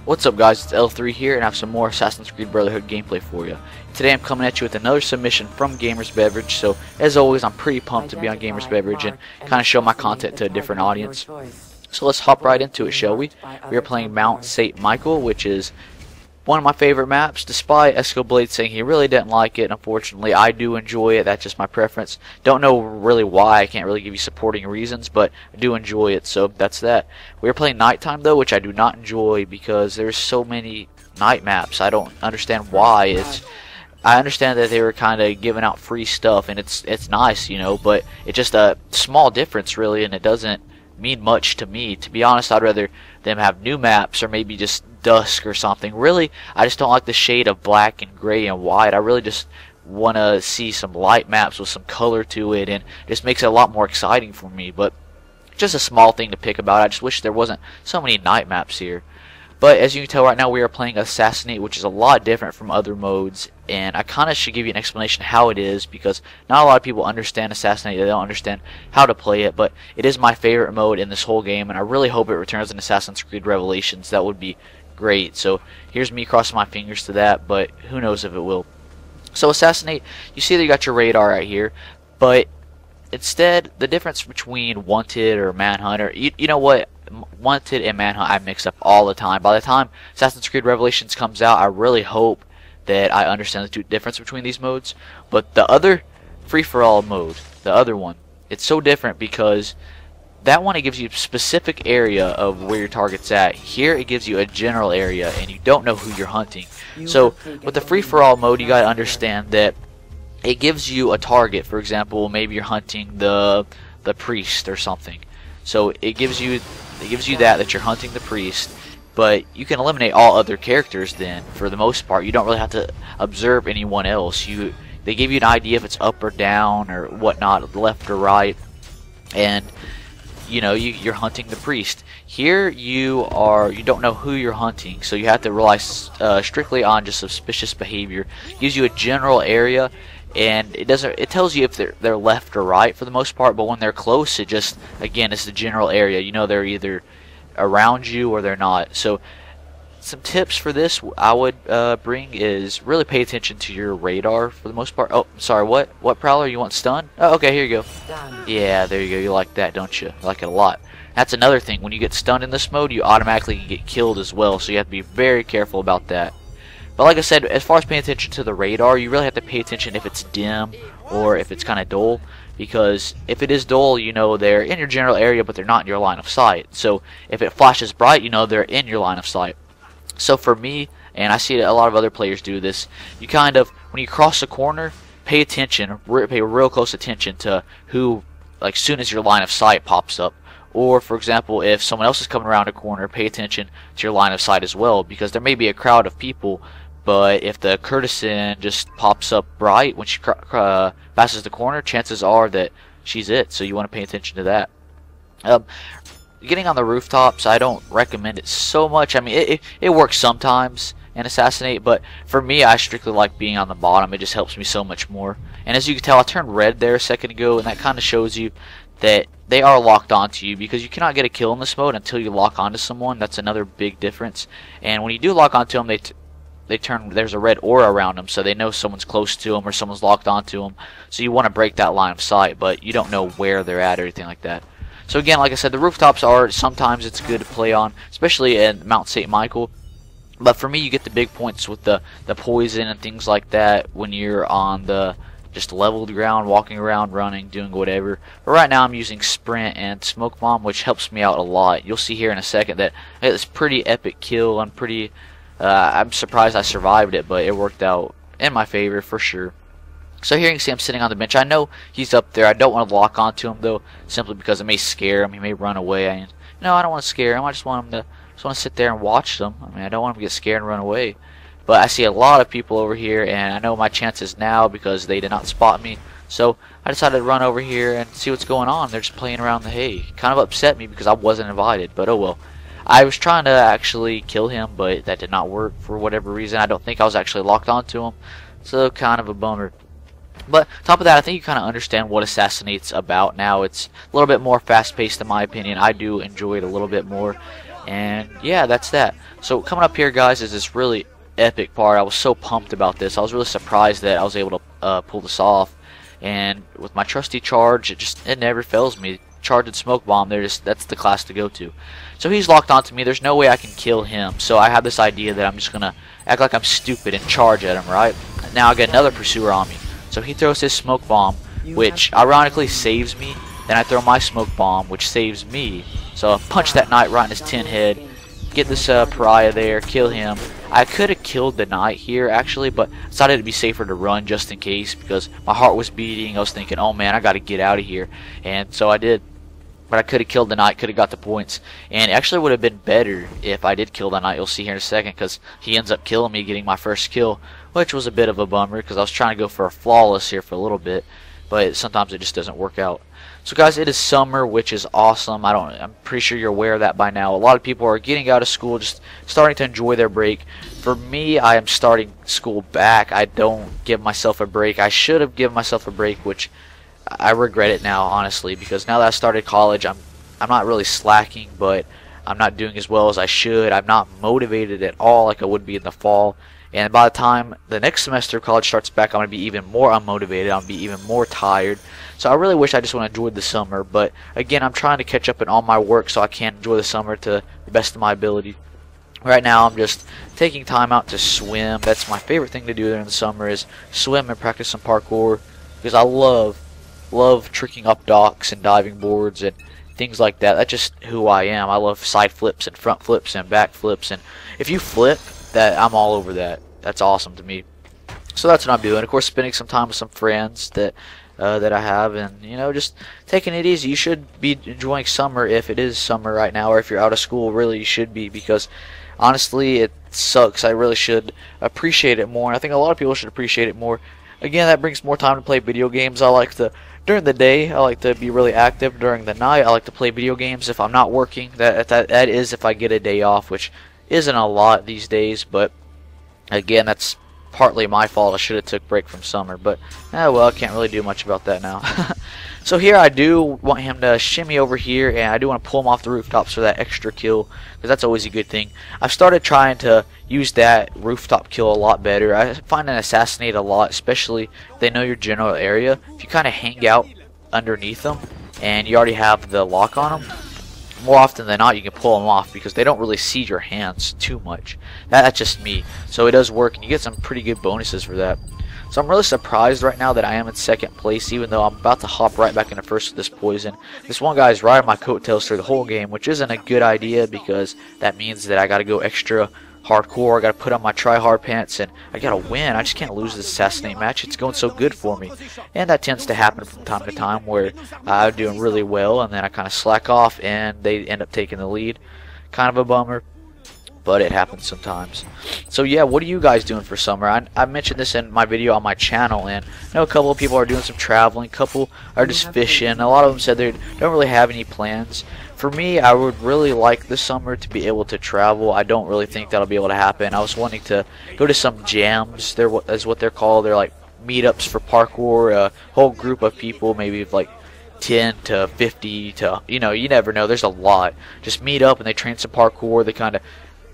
What's up guys, it's L3 here and I have some more Assassin's Creed Brotherhood gameplay for you. Today I'm coming at you with another submission from GamersBeverage, so as always I'm pretty pumped to be on GamersBeverage and kind of show my content to a different audience. So let's hop right into it, shall we? We are playing Mont St-Michel, which is one of my favorite maps, despite Escoblade saying he really didn't like it. Unfortunately, I do enjoy it. That's just my preference. Don't know really why. I can't really give you supporting reasons, but I do enjoy it, so that's that. We are playing nighttime, though, which I do not enjoy because there's so many night maps. I don't understand why. I understand that they were kind of giving out free stuff, and it's nice, you know, but it's just a small difference, really, and it doesn't mean much to me. To be honest, I'd rather them have new maps or maybe just dusk or something. Really, I just don't like the shade of black and gray and white. I really just want to see some light maps with some color to it, and it just makes it a lot more exciting for me. But just a small thing to pick about. I just wish there wasn't so many night maps here. But as you can tell right now, we are playing Assassinate, which is a lot different from other modes, and I kind of should give you an explanation how it is, because not a lot of people understand Assassinate. They don't understand how to play it, but it is my favorite mode in this whole game, and I really hope it returns in Assassin's Creed Revelations. That would be great. So here's me crossing my fingers to that, but who knows if it will. So Assassinate, you see that you got your radar right here, but instead, the difference between Wanted or Manhunt, or you know what? Wanted and Manhunt I mix up all the time. By the time Assassin's Creed Revelations comes out, I really hope that I understand the difference between these modes. But the other free-for-all mode, the other one, it's so different because that one, it gives you a specific area of where your target's at. Here it gives you a general area and you don't know who you're hunting. So with the free-for-all mode, you gotta understand that it gives you a target. For example, maybe you're hunting the priest or something. So it gives you that you're hunting the priest, but you can eliminate all other characters then. For the most part, you don't really have to observe anyone else. They give you an idea if it's up or down or whatnot, left or right, and you know you're hunting the priest. Here you don't know who you're hunting, so you have to rely strictly on just suspicious behavior. It gives you a general area, and it tells you if they're left or right for the most part, but when they're close, it just, again, it's the general area. You know they're either around you or they're not. So some tips for this I would bring is really pay attention to your radar for the most part. Oh, sorry, what Prowler? You want stun? Oh, okay, here you go. Done. Yeah, there you go. You like that, don't you? You like it a lot. That's another thing. When you get stunned in this mode, you automatically get killed as well, so you have to be very careful about that. But like I said, as far as paying attention to the radar, you really have to pay attention if it's dim or if it's kind of dull. Because if it is dull, you know they're in your general area, but they're not in your line of sight. So if it flashes bright, you know they're in your line of sight. So for me, and I see a lot of other players do this, you kind of, when you cross a corner, pay attention, pay real close attention to who, like, soon as your line of sight pops up. Or, for example, if someone else is coming around a corner, pay attention to your line of sight as well, because there may be a crowd of people, but if the courtesan just pops up bright when she passes the corner, chances are that she's it, so you want to pay attention to that. Getting on the rooftops, I don't recommend it so much. I mean, it works sometimes in Assassinate, but for me, I strictly like being on the bottom. It just helps me so much more. And as you can tell, I turned red there a second ago, and that kind of shows you that they are locked onto you, because you cannot get a kill in this mode until you lock onto someone. That's another big difference. And when you do lock onto them, there's a red aura around them, so they know someone's close to them or someone's locked onto them. So you want to break that line of sight, but you don't know where they're at or anything like that. So again, like I said, the rooftops are sometimes it's good to play on, especially in Mont St-Michel. But for me, you get the big points with the poison and things like that when you're on the just leveled ground, walking around, running, doing whatever. But right now I'm using Sprint and Smoke Bomb, which helps me out a lot. You'll see here in a second that I had this pretty epic kill. I'm surprised I survived it, but it worked out in my favor for sure. So here you can see I'm sitting on the bench. I know he's up there. I don't want to lock onto him though, simply because it may scare him. He may run away. No, I don't want to scare him. I just want him to sit there and watch them. I mean, I don't want him to get scared and run away. But I see a lot of people over here, and I know my chances now because they did not spot me. So I decided to run over here and see what's going on. They're just playing around the hay. Kind of upset me because I wasn't invited, but oh well. I was trying to actually kill him, but that did not work for whatever reason. I don't think I was actually locked onto him, so kind of a bummer. But on top of that, I think you kind of understand what Assassinate's about now. It's a little bit more fast-paced in my opinion. I do enjoy it a little bit more. And yeah, that's that. So coming up here, guys, is this really epic part. I was so pumped about this. I was really surprised that I was able to pull this off. And with my trusty charge, it never fails me. Charge and smoke bomb, that's the class to go to. So he's locked onto me. There's no way I can kill him. So I have this idea that I'm just gonna act like I'm stupid and charge at him, right? Now I get another pursuer on me. So he throws his smoke bomb, which ironically saves me. Then I throw my smoke bomb, which saves me. So I punch that knight right in his tin head. Get this pariah there, kill him. I could have killed the knight here actually, but decided it'd be safer to run just in case because my heart was beating. I was thinking, oh man, I gotta get out of here. And so I did. But I could have killed the knight, could have got the points. And it actually would have been better if I did kill the knight. You'll see here in a second because he ends up killing me, getting my first kill, which was a bit of a bummer because I was trying to go for a flawless here for a little bit. But sometimes it just doesn't work out. So guys, it is summer, which is awesome. I'm pretty sure you're aware of that by now. A lot of people are getting out of school, just starting to enjoy their break. For me, I am starting school back. I don't give myself a break. I should have given myself a break, which I regret it now, honestly, because now that I started college, I'm not really slacking, but I'm not doing as well as I should. I'm not motivated at all like I would be in the fall. And by the time the next semester of college starts back, I'm going to be even more unmotivated. I'm going to be even more tired. So I really wish I just would have enjoyed the summer. But again, I'm trying to catch up in all my work so I can enjoy the summer to the best of my ability. Right now, I'm just taking time out to swim. That's my favorite thing to do during the summer is swim and practice some parkour. Because I love tricking up docks and diving boards and things like that. That's just who I am. I love side flips and front flips and back flips. And if you flip, I'm all over that. That's awesome to me. So that's what I'm doing. Of course, spending some time with some friends that I have, and just taking it easy. You should be enjoying summer if it is summer right now, or if you're out of school, really you should be, because honestly it sucks. I really should appreciate it more, and I think a lot of people should appreciate it more. Again, that brings more time to play video games. During the day, I like to be really active. During the night, I like to play video games if I'm not working. That is if I get a day off, which isn't a lot these days, but again, that's partly my fault. I should have took break from summer, but well, I can't really do much about that now. So here I do want him to shimmy over here, and I do want to pull him off the rooftops for that extra kill, because that's always a good thing. I've started trying to use that rooftop kill a lot better. I find an Assassinate a lot, especially if they know your general area. If you kind of hang out underneath them and you already have the lock on them, more often than not you can pull them off because they don't really see your hands too much. That's just me. So it does work, and you get some pretty good bonuses for that. So I'm really surprised right now that I am in second place, even though I'm about to hop right back into first with this poison. This one guy is riding my coattails through the whole game, which isn't a good idea because that means that I got to go extra hardcore. I got to put on my try-hard pants, and I got to win. I just can't lose this Assassinate match. It's going so good for me. And that tends to happen from time to time where I'm doing really well, and then I kind of slack off, and they end up taking the lead. Kind of a bummer, but it happens sometimes. So yeah, what are you guys doing for summer? I mentioned this in my video on my channel, and I know a couple of people are doing some traveling, a couple are just fishing. A lot of them said they don't really have any plans. For me, I would really like this summer to be able to travel. I don't really think that'll be able to happen. I was wanting to go to some jams. That's what they're called. They're like meetups for parkour. A whole group of people, maybe like 10 to 50 to, you never know. There's a lot. Just meet up and they train some parkour. They kind of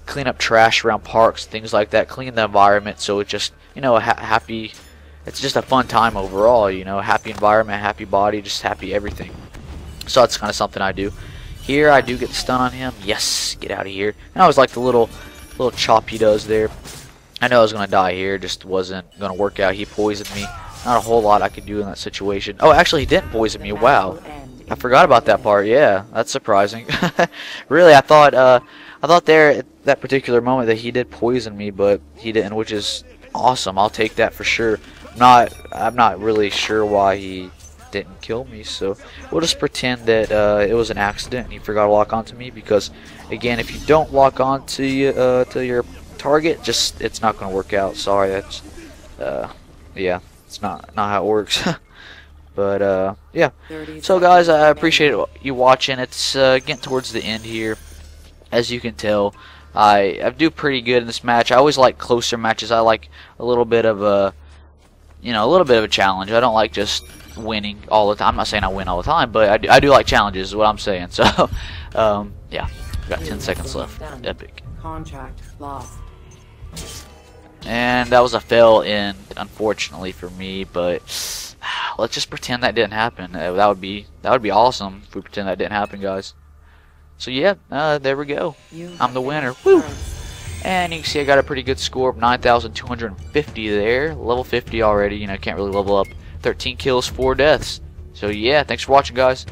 clean up trash around parks, things like that. Clean the environment so it's just, a happy. It's just a fun time overall. Happy environment, happy body, just happy everything. So that's kind of something I do. Here I do get the stun on him. Yes, get out of here. And I always like the little chop he does there. I know I was gonna die here, just wasn't gonna work out. He poisoned me. Not a whole lot I could do in that situation. Oh, actually he didn't poison me. Wow, I forgot about that part. Yeah, that's surprising. Really, I thought there at that particular moment that he did poison me, but he didn't, which is awesome. I'll take that for sure. I'm not really sure why he didn't kill me, so we'll just pretend that it was an accident and he forgot to lock onto me, because again, if you don't lock on to your target, it's not going to work out. Sorry, that's yeah, it's not how it works. But yeah, so guys, I appreciate you watching. It's getting towards the end here. As you can tell, I do pretty good in this match. I always like closer matches. I like a little bit of a challenge. I don't like just winning all the time. I'm not saying I win all the time, but I do like challenges is what I'm saying. So yeah, Got 10 seconds left. Done. Epic. Contract lost. And that was a fail end, unfortunately for me, but let's just pretend that didn't happen. That would be awesome if we pretend that didn't happen, guys. So yeah, there we go. I'm the winner. Woo! And you can see I got a pretty good score of 9,250 there. Level 50 already. You know, can't really level up. 13 kills, 4 deaths. So yeah, thanks for watching, guys.